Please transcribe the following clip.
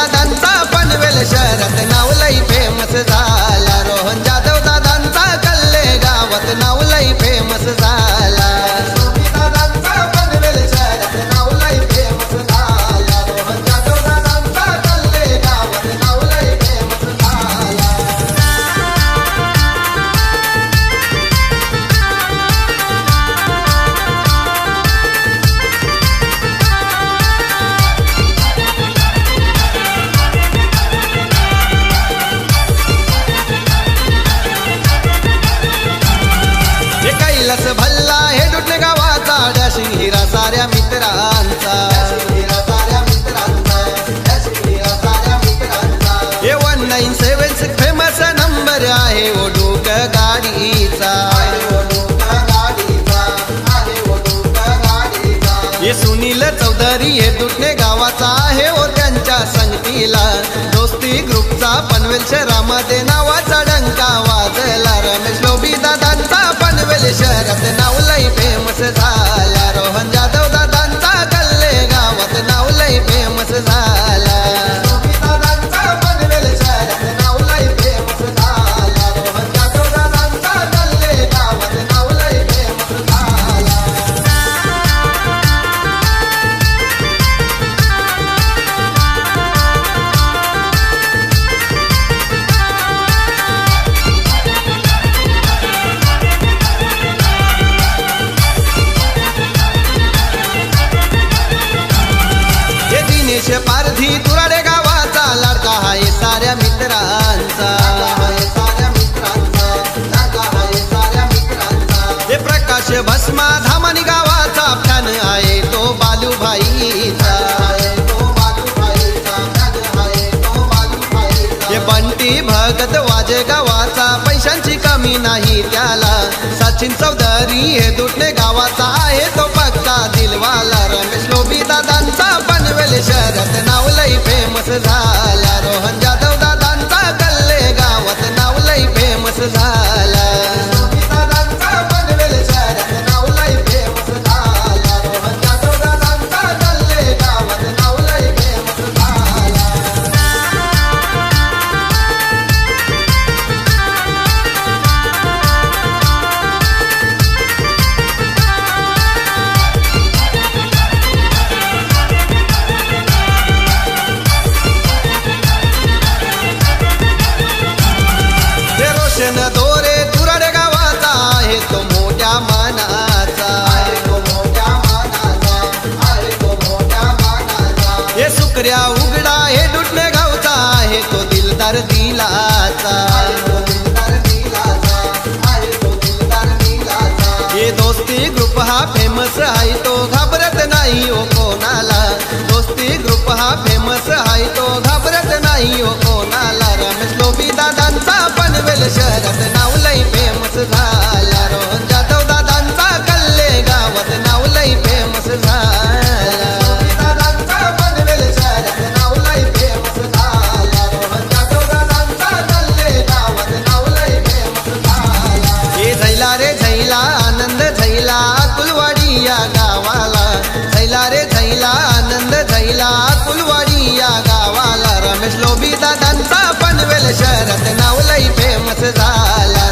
दादांचा पनवेल शहरात नाव लई फेमस झाला. रोहन जाधव दादांचा कल्ले गावात नाव लई फेमस झाला. दादांचा पनवेल शहरात नाव लई फेमस झाला. रोहन जाधव दादांचा कल्ले गावात नाव लई फेमस झाला. कैलास भल्ला हे दुटले गावाचा डॅशिंग हिरा साऱ्या मित्रांचा. हे 1976 फेमस नंबर आहे ओ डोक गाडीचा. हे सुनील चौधरी हे दुटणे गावाचा आहे ओ त्यांच्या संगतीला. दोस्ती ग्रुपचा पनवेल शहरामध्ये नावाचा डंका वाजला. रमेश लोभी दादांचा पनवेल शहरात नाव लई फेमस झाला. रोहन जाधव दादांचा कल्ले गावात नाव लई फेमस झाला. दादांचा पनवेल शहरात नाव लई फेमस झाला. रोहन जाधव दादांचा कल्ले गावात नाव लई फेमस झाला. दिनेश पारधी तुराडे गावाचा लाडका हाय साऱ्या मित्रांचा. हे प्रकाश भस्मा धामानी गावाचा फॅन आहे तो बालूभाईचा. हे बंटी भगत वाजे गावाचा पैशांची कमी नाही त्याला. सचिन चौधरी हे दुटणे गावाचा आहे तो पक्का दिलवाला. रमेश लोभी दादांचा पनवेल शहरात नाव लई फेमस झाला. रोहन जाधव दादांचा कल्ले गावात नाव लई फेमस झाला. दादांचा पनवेल शहरात नाव लई फेमस झाला. रोहन जाधव दादांचा कल्ले गावात नाव लई फेमस झाला. रोशन दोरे तुराडे गावाचा आहे तो मोठ्या मानाचा. हे सुकऱ्या उघडा हे दुटणे गावचा आहे तो दिलदार दिलाचा. हे दोस्ती ग्रुप हा फेमस आहे तो घाबरत नाही ओ कोणाला. दोस्ती ग्रुप हा फेमस आहे तो घाबरत नाही ओ कोणाला. रमेश लोभी दादांचा पनवेल शहरात नाव लई फेमस झाला. रोहन जाधव दादांचा कल्ले गावात नाव लई फेमस झाला. दादांचा पनवेल शहरात नाव लई फेमस झाला. रोहन जाधव दादांचा कल्ले गावात नाव लई फेमस झाला. हे झैला रे झैला आनंद झैला कुलवाडी या गावाला. झैला रे झैला आनंद झैला कुलवाडी या गावाला. रमेश लोभी दादांचा पनवेल शहरात नाव लई फेमस झाला.